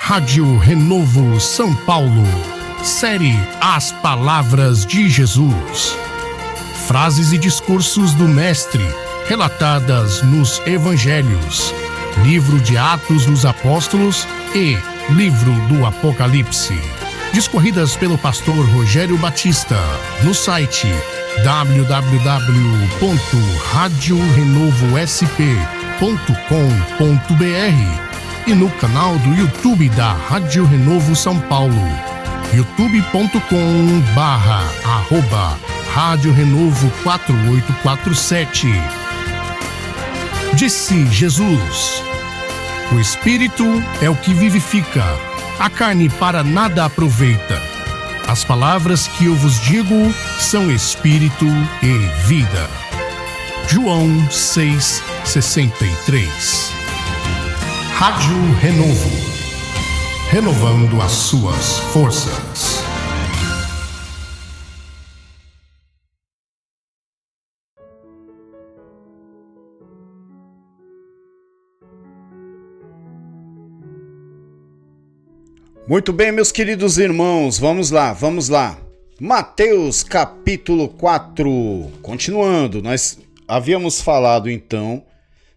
Rádio Renovo São Paulo. Série As Palavras de Jesus. Frases e discursos do Mestre, relatadas nos Evangelhos, Livro de Atos dos Apóstolos e Livro do Apocalipse. Discorridas pelo pastor Rogério Batista no site www.radiorenovosp.com.br e no canal do YouTube da Rádio Renovo São Paulo, youtube.com/Rádio Renovo 4847. Disse Jesus: o Espírito é o que vivifica, a carne para nada aproveita. As palavras que eu vos digo são Espírito e vida. João 6,63. Rádio Renovo, renovando as suas forças. Muito bem, meus queridos irmãos, vamos lá. Mateus capítulo 4. Continuando, nós havíamos falado então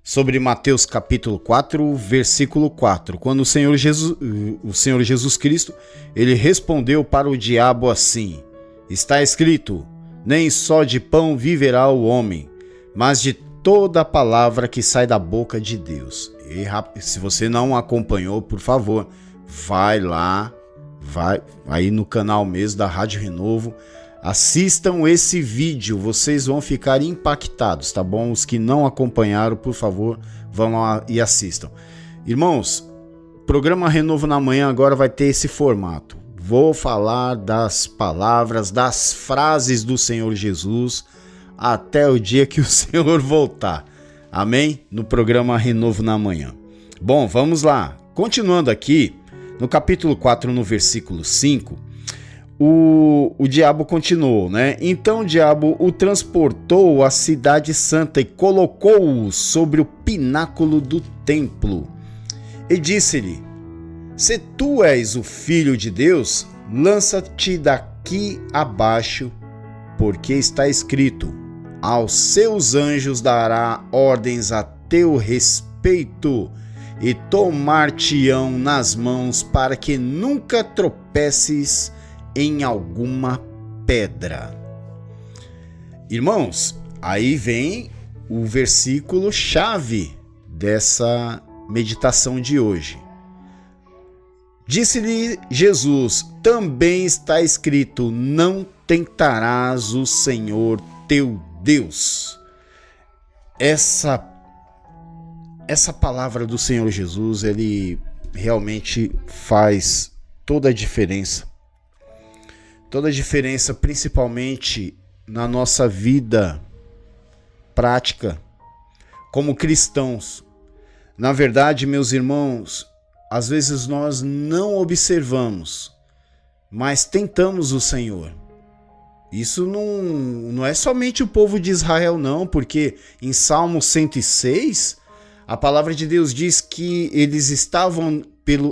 sobre Mateus capítulo 4, versículo 4, quando o Senhor Jesus Cristo, ele respondeu para o diabo assim: está escrito, nem só de pão viverá o homem, mas de toda a palavra que sai da boca de Deus. E se você não acompanhou, por favor, vai lá, vai aí no canal mesmo da Rádio Renovo, assistam esse vídeo, vocês vão ficar impactados, tá bom? Os que não acompanharam, por favor, vão lá e assistam. Irmãos, programa Renovo na Manhã agora vai ter esse formato. Vou falar das palavras, das frases do Senhor Jesus até o dia que o Senhor voltar. Amém? No programa Renovo na Manhã. Bom, vamos lá. Continuando aqui, no capítulo 4, no versículo 5, o diabo continuou, né? Então o diabo o transportou à cidade santa e colocou-o sobre o pináculo do templo. E disse-lhe: se tu és o filho de Deus, lança-te daqui abaixo, porque está escrito: aos seus anjos dará ordens a teu respeito, e tomar-te-ão nas mãos para que nunca tropeces em alguma pedra. Irmãos, aí vem o versículo chave dessa meditação de hoje. Disse-lhe Jesus: também está escrito, não tentarás o Senhor teu Deus. Essa palavra do Senhor Jesus, ele realmente faz toda a diferença. Toda a diferença, principalmente na nossa vida prática como cristãos. Na verdade, meus irmãos, às vezes nós não observamos, mas tentamos o Senhor. Isso não é somente o povo de Israel, não, porque em Salmo 106... a palavra de Deus diz que eles estavam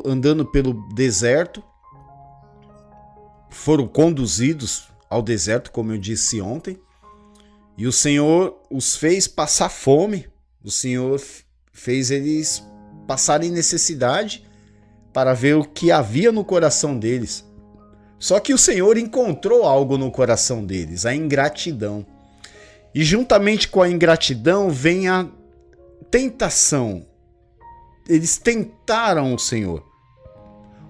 andando pelo deserto, foram conduzidos ao deserto, como eu disse ontem, e o Senhor os fez passar fome, o Senhor fez eles passarem necessidade para ver o que havia no coração deles. Só que o Senhor encontrou algo no coração deles, a ingratidão. E juntamente com a ingratidão vem a tentação. Eles tentaram o Senhor.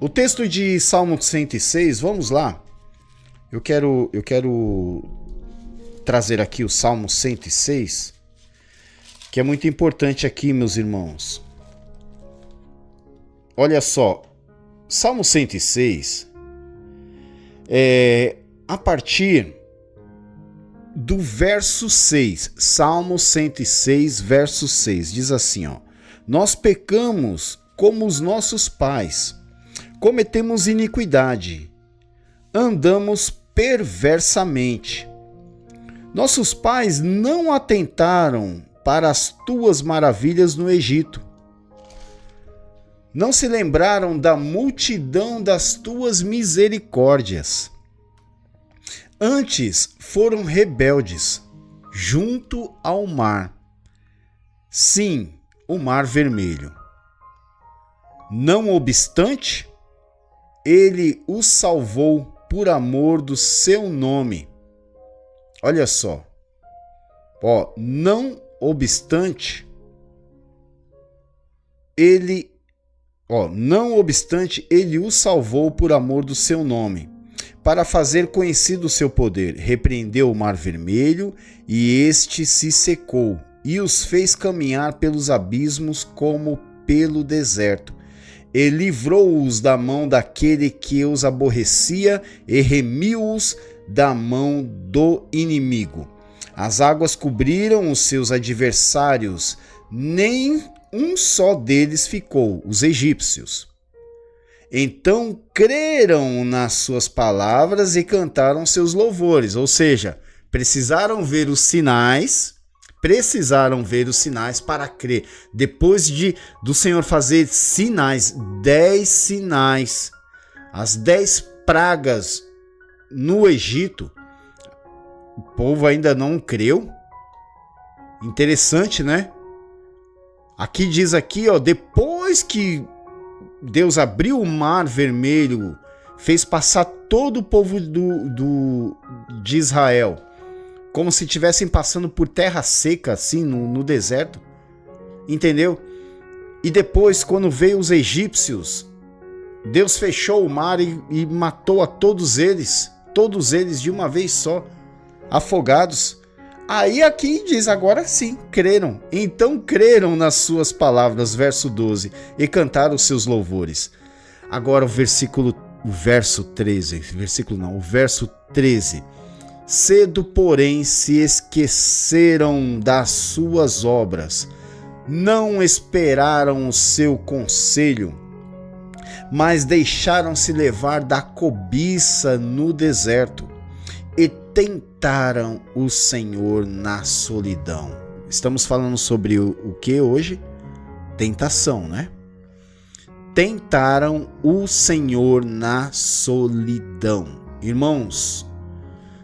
O texto de Salmo 106, vamos lá. Eu quero trazer aqui o Salmo 106, que é muito importante aqui, meus irmãos. Olha só, Salmo 106 a partir do verso 6, Salmo 106, verso 6, diz assim, ó: nós pecamos como os nossos pais, cometemos iniquidade, andamos perversamente. Nossos pais não atentaram para as tuas maravilhas no Egito. Não se lembraram da multidão das tuas misericórdias. Antes foram rebeldes junto ao mar. Sim, o Mar Vermelho. Não obstante, ele os salvou por amor do seu nome. Olha só. Não obstante, ele os salvou por amor do seu nome, para fazer conhecido o seu poder. Repreendeu o Mar Vermelho, e este se secou, e os fez caminhar pelos abismos como pelo deserto. E livrou-os da mão daquele que os aborrecia, e remiu-os da mão do inimigo. As águas cobriram os seus adversários, nem um só deles ficou, os egípcios. Então creram nas suas palavras e cantaram seus louvores. Ou seja, precisaram ver os sinais para crer. Depois do Senhor fazer sinais, 10 sinais, as 10 pragas no Egito, o povo ainda não creu. Interessante, né? Aqui diz depois que Deus abriu o Mar Vermelho, fez passar todo o povo de Israel, como se estivessem passando por terra seca, assim, no deserto. Entendeu? E depois, quando veio os egípcios, Deus fechou o mar e matou a todos eles de uma vez só, afogados. Aí aqui diz, agora sim, creram. Então creram nas suas palavras, verso 12, e cantaram os seus louvores. Agora o verso 13. Cedo, porém, se esqueceram das suas obras, não esperaram o seu conselho, mas deixaram-se levar da cobiça no deserto e tentaram o Senhor na solidão. Estamos falando sobre o que hoje? Tentação, né? Tentaram o Senhor na solidão. Irmãos,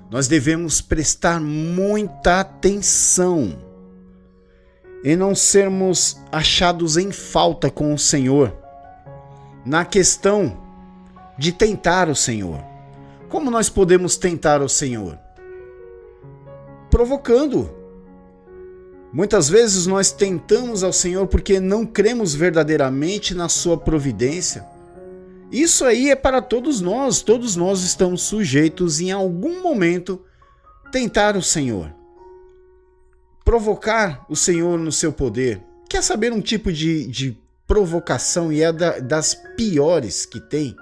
nós devemos prestar muita atenção e não sermos achados em falta com o Senhor na questão de tentar o Senhor. Como nós podemos tentar o Senhor? Provocando. Muitas vezes nós tentamos ao Senhor porque não cremos verdadeiramente na sua providência. Isso aí é para todos nós estamos sujeitos em algum momento tentar o Senhor. Provocar o Senhor no seu poder. Quer saber um tipo de provocação, e é das piores que tem?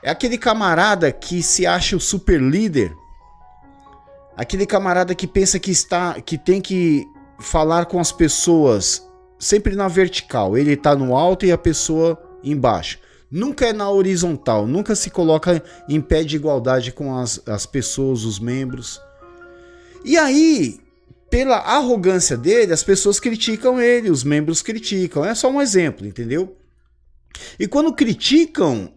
É aquele camarada que se acha o super líder, aquele camarada que pensa que tem que falar com as pessoas sempre na vertical, ele está no alto e a pessoa embaixo. Nunca é na horizontal, nunca se coloca em pé de igualdade com as pessoas, os membros. E aí, pela arrogância dele, as pessoas criticam ele, os membros criticam. É só um exemplo, entendeu? E quando criticam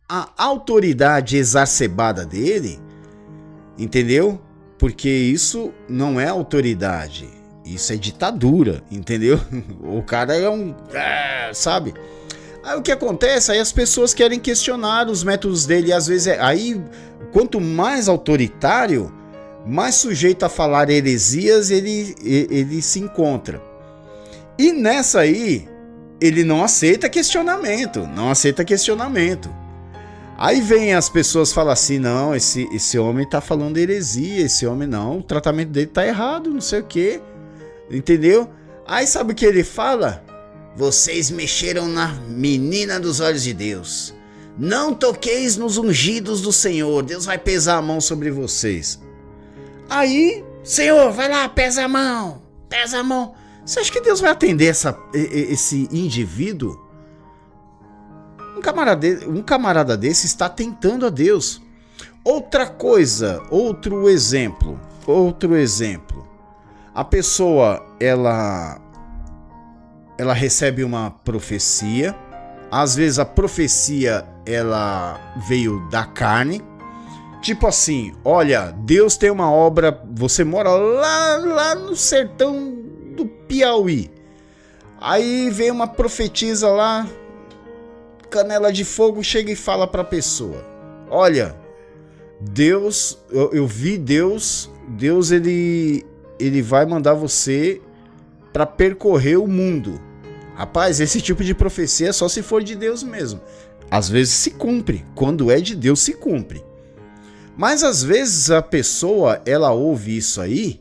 a autoridade exacerbada dele, entendeu? Porque isso não é autoridade, isso é ditadura, entendeu? O cara é sabe? Aí o que acontece? Aí as pessoas querem questionar os métodos dele, e às vezes aí, quanto mais autoritário, mais sujeito a falar heresias ele se encontra. E nessa aí, ele não aceita questionamento. Aí vem as pessoas falam assim, não, esse homem tá falando heresia, esse homem não, o tratamento dele tá errado, não sei o quê, entendeu? Aí sabe o que ele fala? Vocês mexeram na menina dos olhos de Deus. Não toqueis nos ungidos do Senhor, Deus vai pesar a mão sobre vocês. Aí, Senhor, vai lá, pesa a mão. Você acha que Deus vai atender esse indivíduo? Um camarada desse está tentando a Deus. Outra coisa, outro exemplo. A pessoa, ela recebe uma profecia, Às vezes a profecia ela veio da carne. Tipo assim, olha, Deus tem uma obra, você mora lá no sertão do Piauí. Aí vem uma profetisa lá, canela de fogo, chega e fala para a pessoa: olha, Deus, eu vi Deus ele vai mandar você para percorrer o mundo. Rapaz, esse tipo de profecia é só se for de Deus mesmo. Às vezes se cumpre, quando é de Deus se cumpre. Mas às vezes a pessoa, ela ouve isso aí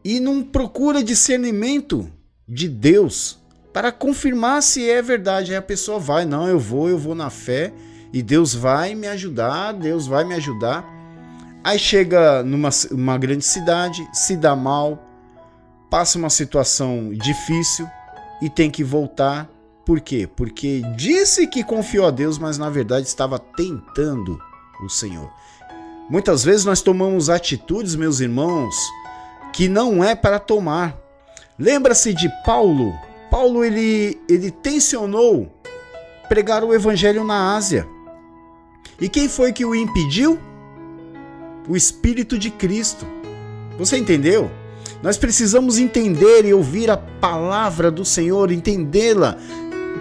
e não procura discernimento de Deus para confirmar se é verdade. Aí a pessoa vai, não, eu vou na fé e Deus vai me ajudar, Deus vai me ajudar. Aí chega numa grande cidade, se dá mal, passa uma situação difícil e tem que voltar. Por quê? Porque disse que confiou a Deus, mas na verdade estava tentando o Senhor. Muitas vezes nós tomamos atitudes, meus irmãos, que não é para tomar. Lembra-se de Paulo? Paulo ele tensionou pregar o evangelho na Ásia. E quem foi que o impediu? O Espírito de Cristo. Você entendeu? Nós precisamos entender e ouvir a palavra do Senhor, entendê-la,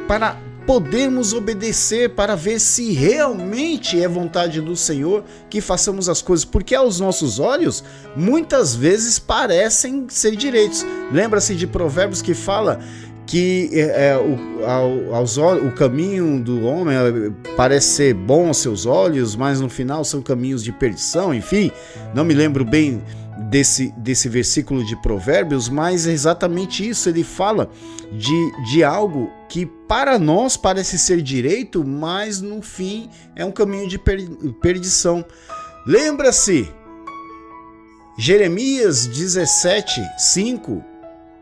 para podermos obedecer, para ver se realmente é vontade do Senhor que façamos as coisas, porque aos nossos olhos muitas vezes parecem ser direitos. Lembra-se de Provérbios que fala que o caminho do homem parece ser bom aos seus olhos, mas no final são caminhos de perdição. Enfim, não me lembro bem desse versículo de Provérbios, mas é exatamente isso. Ele fala de algo que para nós parece ser direito, mas no fim é um caminho de perdição. Lembra-se, Jeremias 17:5,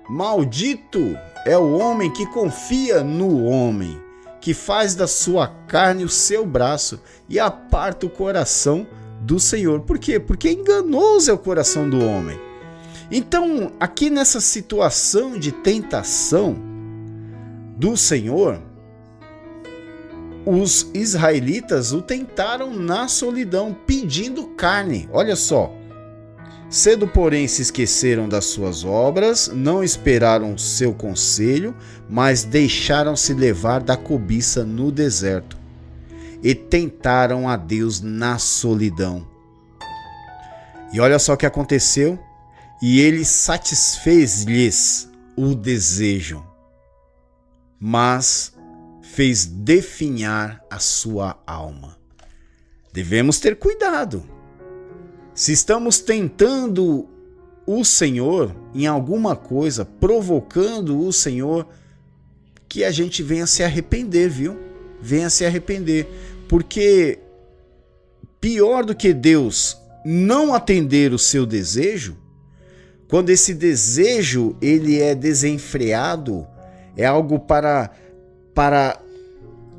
maldito é o homem que confia no homem, que faz da sua carne o seu braço e aparta o coração do Senhor. Por quê? Porque enganoso é o coração do homem. Então, aqui nessa situação de tentação do Senhor, os israelitas o tentaram na solidão, pedindo carne. Olha só. Cedo, porém, se esqueceram das suas obras, não esperaram seu conselho, mas deixaram-se levar da cobiça no deserto e tentaram a Deus na solidão. E olha só o que aconteceu. E ele satisfez-lhes o desejo, mas fez definhar a sua alma. Devemos ter cuidado. Se estamos tentando o Senhor em alguma coisa, provocando o Senhor, que a gente venha se arrepender, viu? Venha se arrepender. Porque pior do que Deus não atender o seu desejo, quando esse desejo ele é desenfreado, é algo para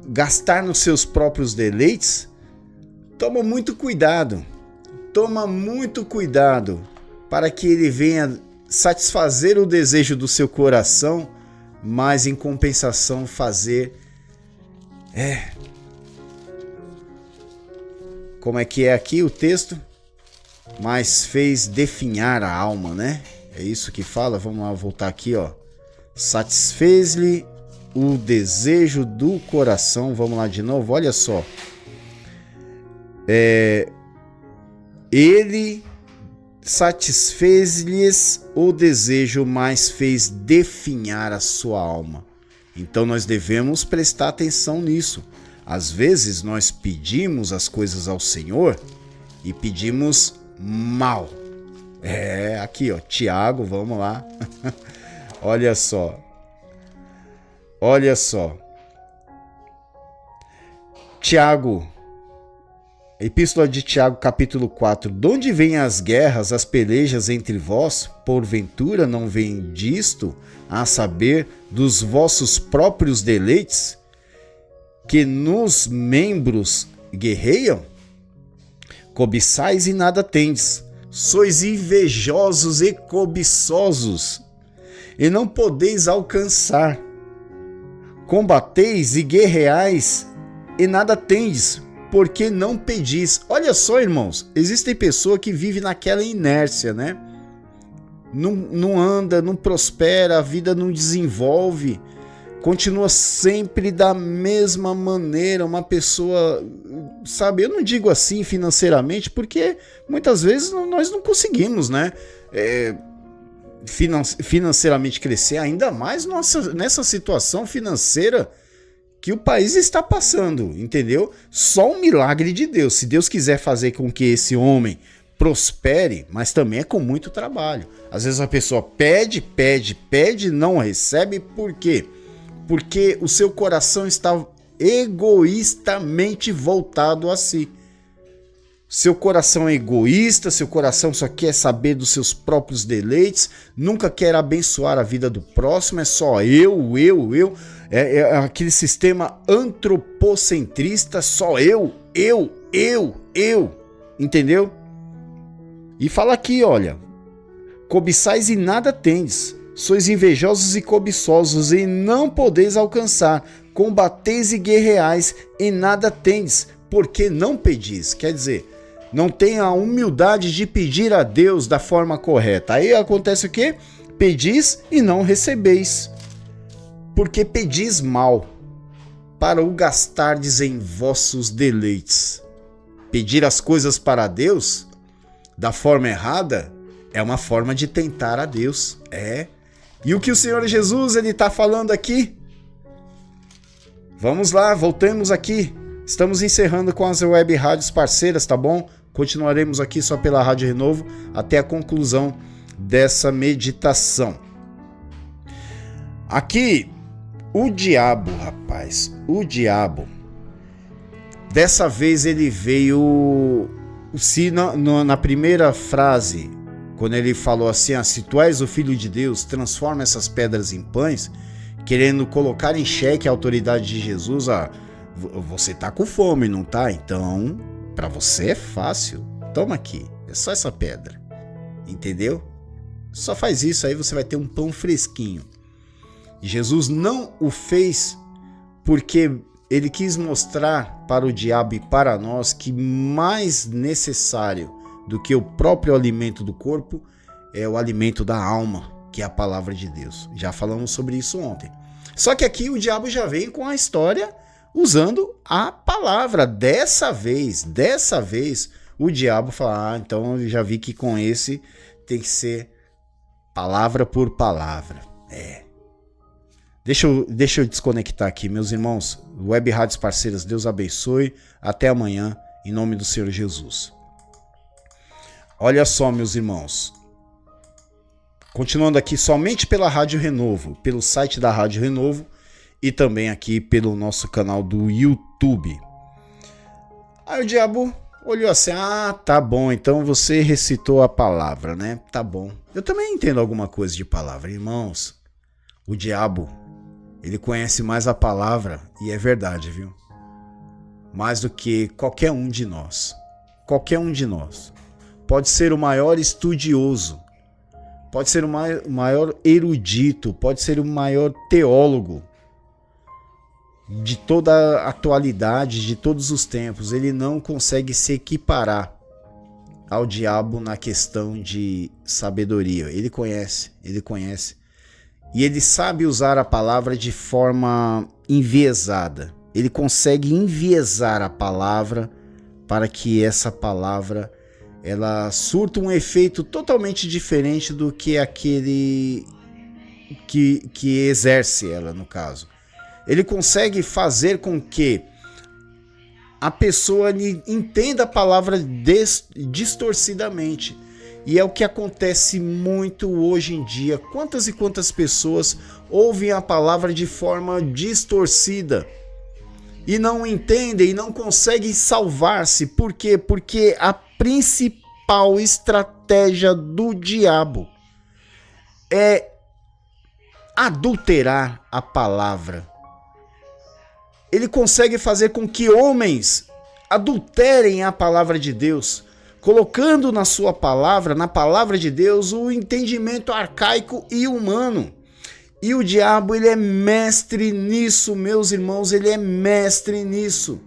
gastar nos seus próprios deleites, toma muito cuidado para que ele venha satisfazer o desejo do seu coração, mas em compensação fazer como é que é aqui o texto? Mas fez definhar a alma, né? É isso que fala. Vamos lá, voltar aqui, ó. Satisfez-lhe o desejo do coração. Vamos lá de novo, olha só. Ele satisfez-lhes o desejo, mas fez definhar a sua alma. Então nós devemos prestar atenção nisso. Às vezes nós pedimos as coisas ao Senhor e pedimos mal. Aqui ó, Tiago, vamos lá. Olha só. Tiago, Epístola de Tiago, capítulo 4. De onde vêm as guerras, as pelejas entre vós? Porventura não vem disto, a saber, dos vossos próprios deleites, que nos membros guerreiam? Cobiçais e nada tendes, sois invejosos e cobiçosos, e não podeis alcançar. combateis e guerreais e nada tendes, porque não pedis. Olha só, irmãos, existem pessoas que vivem naquela inércia, né? Não anda, não prospera, a vida não desenvolve, continua sempre da mesma maneira, uma pessoa, sabe, eu não digo assim financeiramente, porque muitas vezes nós não conseguimos, né, financeiramente crescer, ainda mais nessa situação financeira que o país está passando, entendeu? Só um milagre de Deus, se Deus quiser fazer com que esse homem prospere, mas também é com muito trabalho. Às vezes a pessoa pede, não recebe, por quê? Porque o seu coração está egoístamente voltado a si. Seu coração é egoísta, seu coração só quer saber dos seus próprios deleites, nunca quer abençoar a vida do próximo, é só eu. É aquele sistema antropocentrista, só eu. Entendeu? E fala aqui, olha, cobiçais e nada tendes, sois invejosos e cobiçosos e não podeis alcançar, combateis e guerreais e nada tendes, porque não pedis. Quer dizer, não tem a humildade de pedir a Deus da forma correta. Aí acontece o quê? Pedis e não recebeis, porque pedis mal, para o gastardes em vossos deleites. Pedir as coisas para Deus da forma errada é uma forma de tentar a Deus. E o que o Senhor Jesus ele está falando aqui? Vamos lá, voltemos aqui. Estamos encerrando com as web rádios parceiras, tá bom? Continuaremos aqui só pela Rádio Renovo até a conclusão dessa meditação. Aqui, o diabo, rapaz, dessa vez ele veio... Se na primeira frase, quando ele falou assim, se tu és o Filho de Deus, transforma essas pedras em pães, querendo colocar em xeque a autoridade de Jesus, você tá com fome, não tá? Então, para você é fácil, toma aqui, é só essa pedra, entendeu? Só faz isso, aí você vai ter um pão fresquinho. E Jesus não o fez porque ele quis mostrar para o diabo e para nós que mais necessário do que o próprio alimento do corpo é o alimento da alma, que é a palavra de Deus. Já falamos sobre isso ontem. Só que aqui o diabo já vem com a história usando a palavra. Dessa vez, o diabo fala, então eu já vi que com esse tem que ser palavra por palavra. Deixa eu desconectar aqui, meus irmãos. Web Rádios Parceiras, Deus abençoe. Até amanhã, em nome do Senhor Jesus. Olha só, meus irmãos. Continuando aqui somente pela Rádio Renovo, pelo site da Rádio Renovo e também aqui pelo nosso canal do YouTube. Aí o diabo olhou assim, tá bom, então você recitou a palavra, né? Tá bom. Eu também entendo alguma coisa de palavra, irmãos. O diabo, ele conhece mais a palavra, e é verdade, viu? Mais do que qualquer um de nós. Qualquer um de nós. Pode ser o maior estudioso, pode ser o maior erudito, pode ser o maior teólogo de toda a atualidade, de todos os tempos. Ele não consegue se equiparar ao diabo na questão de sabedoria. Ele conhece. E ele sabe usar a palavra de forma enviesada. Ele consegue enviesar a palavra para que essa palavra ela surta um efeito totalmente diferente do que aquele que exerce ela, no caso. Ele consegue fazer com que a pessoa entenda a palavra distorcidamente. E é o que acontece muito hoje em dia. Quantas e quantas pessoas ouvem a palavra de forma distorcida e não entendem e não conseguem salvar-se. Por quê? Porque a principal estratégia do diabo é adulterar a palavra. Ele consegue fazer com que homens adulterem a palavra de Deus, colocando na sua palavra, na palavra de Deus, o entendimento arcaico e humano. E o diabo, ele é mestre nisso, meus irmãos, ele é mestre nisso.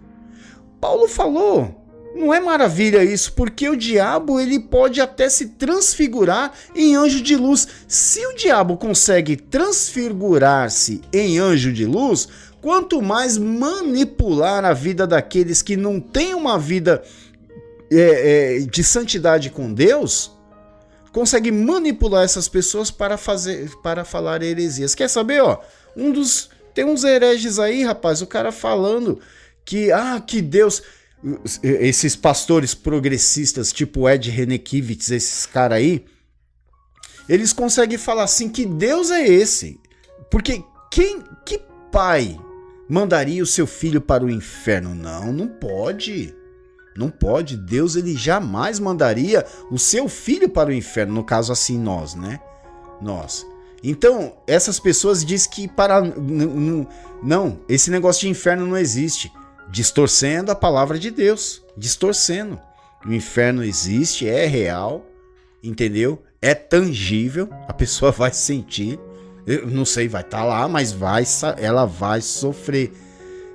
Paulo falou, não é maravilha isso? Porque o diabo, ele pode até se transfigurar em anjo de luz. Se o diabo consegue transfigurar-se em anjo de luz, quanto mais manipular a vida daqueles que não têm uma vida de santidade com Deus, consegue manipular essas pessoas para falar heresias. Quer saber, ó? Tem uns hereges aí, rapaz, o cara falando que Deus, esses pastores progressistas tipo Ed Renekiewicz, esses caras aí, eles conseguem falar assim que Deus é esse. Porque que pai mandaria o seu filho para o inferno? Não pode. Não pode. Deus, ele jamais mandaria o seu filho para o inferno. No caso, assim, nós, né? Nós. Então, essas pessoas dizem que não, esse negócio de inferno não existe. Distorcendo a palavra de Deus. Distorcendo. O inferno existe, é real, entendeu? É tangível, a pessoa vai sentir. Eu não sei, vai estar lá, mas ela vai sofrer.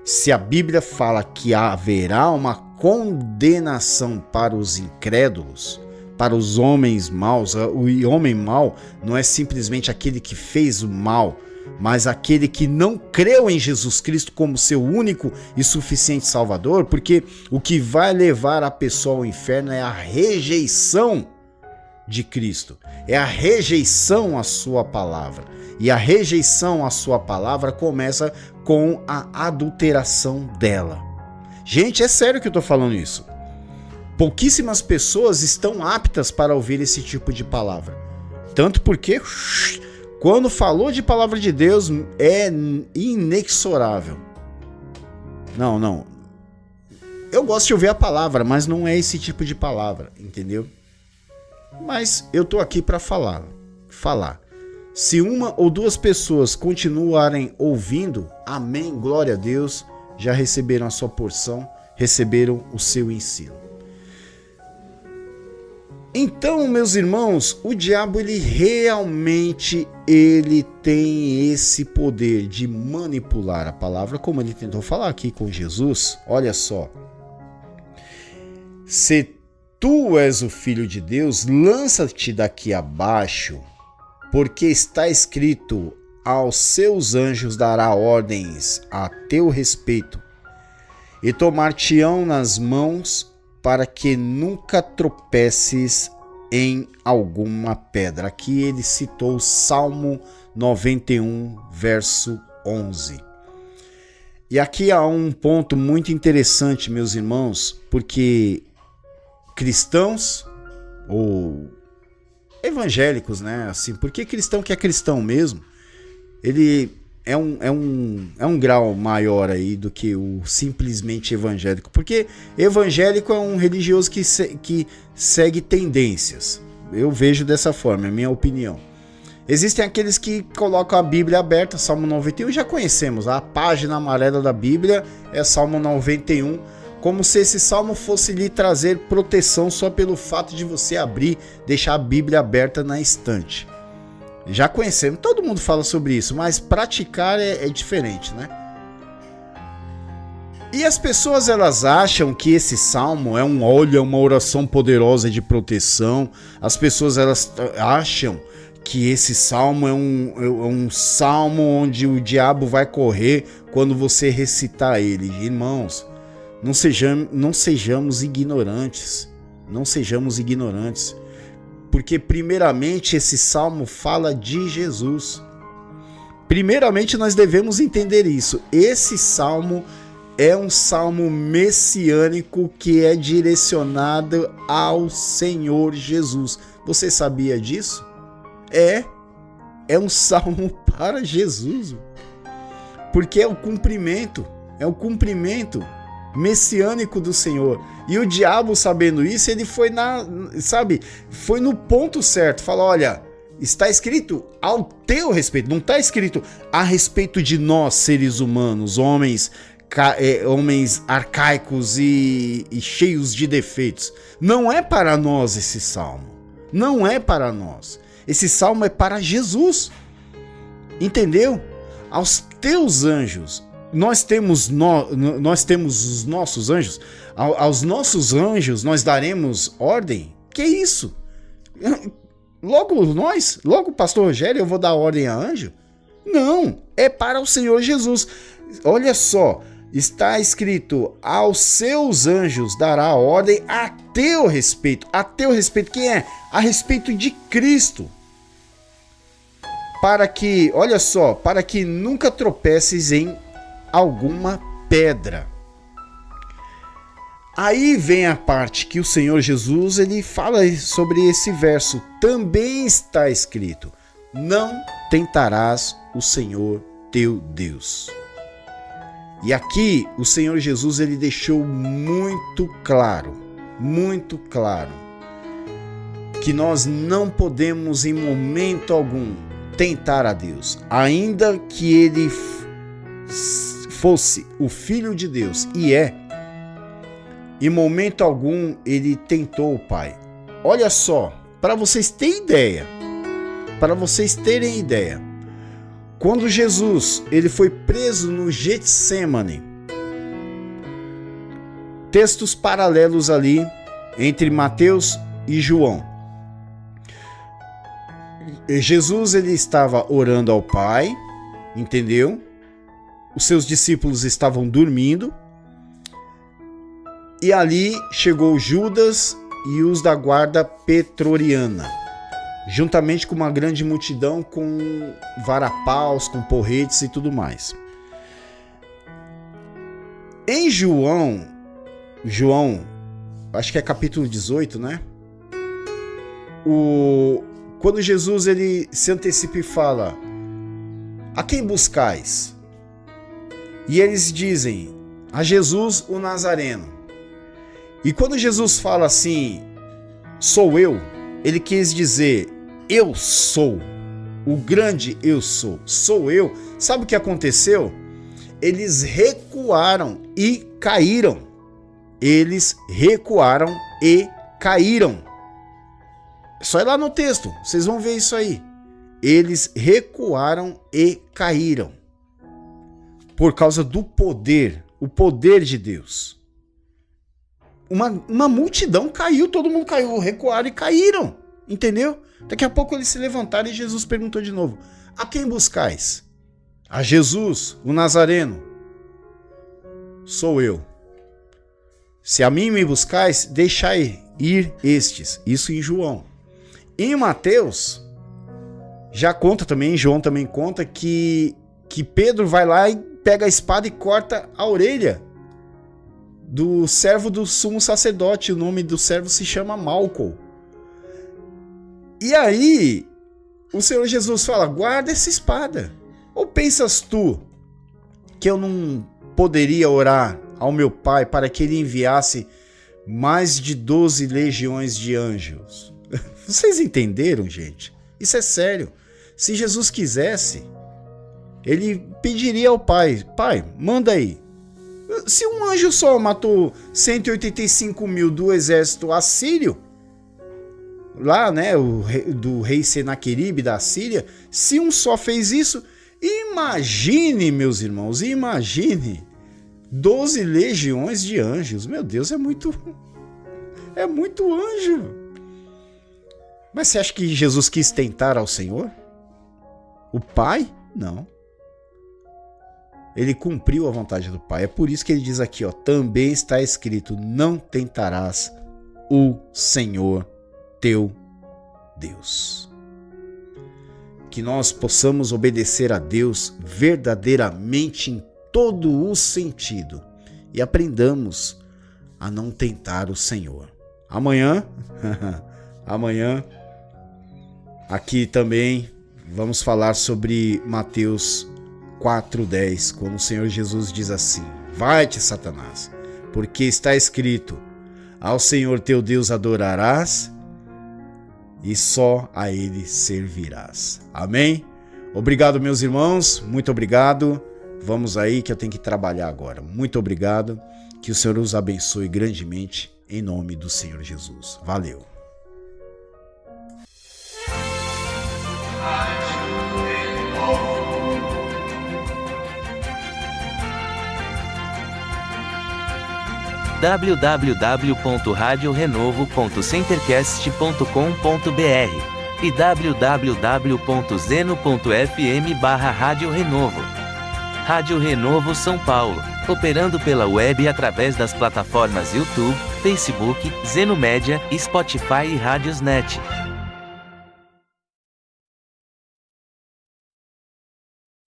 Se a Bíblia fala que haverá uma condenação para os incrédulos, para os homens maus, o homem mau não é simplesmente aquele que fez o mal, mas aquele que não creu em Jesus Cristo como seu único e suficiente Salvador, porque o que vai levar a pessoa ao inferno é a rejeição de Cristo, é a rejeição à sua palavra. E a rejeição à sua palavra começa com a adulteração dela. Gente, é sério que eu tô falando isso. Pouquíssimas pessoas estão aptas para ouvir esse tipo de palavra. Tanto porque, quando falou de palavra de Deus, é inexorável. Não. Eu gosto de ouvir a palavra, mas não é esse tipo de palavra, entendeu? Mas eu tô aqui para falar. Se uma ou duas pessoas continuarem ouvindo, amém, glória a Deus, já receberam a sua porção, receberam o seu ensino. Então, meus irmãos, o diabo, ele realmente tem esse poder de manipular a palavra, como ele tentou falar aqui com Jesus. Olha só. Se tu és o filho de Deus, lança-te daqui abaixo, porque está escrito, aos seus anjos dará ordens a teu respeito, e tomar-te-ão nas mãos, para que nunca tropeces em alguma pedra. Aqui ele citou o Salmo 91, verso 11. E aqui há um ponto muito interessante, meus irmãos, porque cristãos ou evangélicos, né? Assim, porque cristão que é cristão mesmo, ele é um grau maior aí do que o simplesmente evangélico. Porque evangélico é um religioso que segue tendências. Eu vejo dessa forma, é a minha opinião. Existem aqueles que colocam a Bíblia aberta, Salmo 91, já conhecemos. A página amarela da Bíblia é Salmo 91, como se esse salmo fosse lhe trazer proteção só pelo fato de você abrir, deixar a Bíblia aberta na estante. Já conhecemos, todo mundo fala sobre isso, mas praticar é diferente, né? E as pessoas, elas acham que esse salmo é uma oração poderosa de proteção. As pessoas, elas acham que esse salmo é um salmo onde o diabo vai correr quando você recitar ele. Irmãos, não sejamos ignorantes. Não sejamos ignorantes. Porque primeiramente esse salmo fala de Jesus. Primeiramente nós devemos entender isso. Esse salmo é um salmo messiânico que é direcionado ao Senhor Jesus. Você sabia disso? É um salmo para Jesus. Porque é o cumprimento messiânico do Senhor. E o diabo, sabendo isso, ele foi no ponto certo. Falou, olha, está escrito ao teu respeito, não está escrito a respeito de nós, seres humanos, homens arcaicos e cheios de defeitos. Não é para nós esse salmo. Não é para nós. Esse salmo é para Jesus. Entendeu? Aos teus anjos. Nós temos os nossos anjos. Aos nossos anjos nós daremos ordem? Que isso? Logo o pastor Rogério, eu vou dar ordem a anjo? Não, é para o Senhor Jesus. Olha só, está escrito: aos seus anjos dará ordem a teu respeito. A teu respeito, quem é? A respeito de Cristo. Para que, olha só, para que nunca tropeces em alguma pedra. Aí vem a parte que o Senhor Jesus ele fala sobre esse verso. Também está escrito: não tentarás o Senhor teu Deus. E aqui o Senhor Jesus ele deixou muito claro, que nós não podemos em momento algum tentar a Deus, ainda que ele fosse o Filho de Deus, e em momento algum ele tentou o Pai. Olha só, para vocês terem ideia, quando Jesus ele foi preso no Getsêmani, textos paralelos ali entre Mateus e João. Jesus ele estava orando ao Pai, entendeu? Os seus discípulos estavam dormindo. E ali chegou Judas e os da guarda pretoriana, juntamente com uma grande multidão com varapaus, com porretes e tudo mais. Em João, acho que é capítulo 18, né? Quando Jesus ele se antecipa e fala: a quem buscais? E eles dizem: a Jesus o Nazareno. E quando Jesus fala assim, sou eu, ele quis dizer, eu sou, o grande eu sou eu. Sabe o que aconteceu? Eles recuaram e caíram. Só ir lá no texto, vocês vão ver isso aí. Eles recuaram e caíram. Por causa do poder, o poder de Deus. Uma multidão caiu, todo mundo caiu, recuaram e caíram, entendeu? Daqui a pouco eles se levantaram e Jesus perguntou de novo: a quem buscais? A Jesus, o Nazareno. Sou eu. Se a mim me buscais, deixai ir estes. Isso em João. Em Mateus, já conta também, João também conta que Pedro vai lá e pega a espada e corta a orelha do servo do sumo sacerdote. O nome do servo se chama Malco. E aí o Senhor Jesus fala: guarda essa espada. Ou pensas tu que eu não poderia orar ao meu Pai para que ele enviasse mais de 12 legiões de anjos? Vocês entenderam, gente? Isso é sério. Se Jesus quisesse, ele pediria ao Pai: Pai, manda aí. Se um anjo só matou 185 mil do exército assírio, lá, né, do rei Senaqueribe da Síria, se um só fez isso, imagine, meus irmãos, imagine 12 legiões de anjos. Meu Deus, é muito anjo. Mas você acha que Jesus quis tentar ao Senhor? O Pai? Não. Ele cumpriu a vontade do Pai. É por isso que ele diz aqui, ó, também está escrito: não tentarás o Senhor teu Deus. Que nós possamos obedecer a Deus verdadeiramente em todo o sentido e aprendamos a não tentar o Senhor. Amanhã, aqui também vamos falar sobre Mateus 4:10, quando o Senhor Jesus diz assim: vai-te, Satanás, porque está escrito: ao Senhor teu Deus adorarás e só a ele servirás. Amém? Obrigado, meus irmãos, muito obrigado. Vamos aí que eu tenho que trabalhar agora. Muito obrigado, que o Senhor os abençoe grandemente, em nome do Senhor Jesus. Valeu! I www.radiorenovo.centercast.com.br e www.zeno.fm/Rádio Renovo. Rádio Renovo São Paulo, operando pela web através das plataformas YouTube, Facebook, Zeno Média, Spotify e Rádiosnet.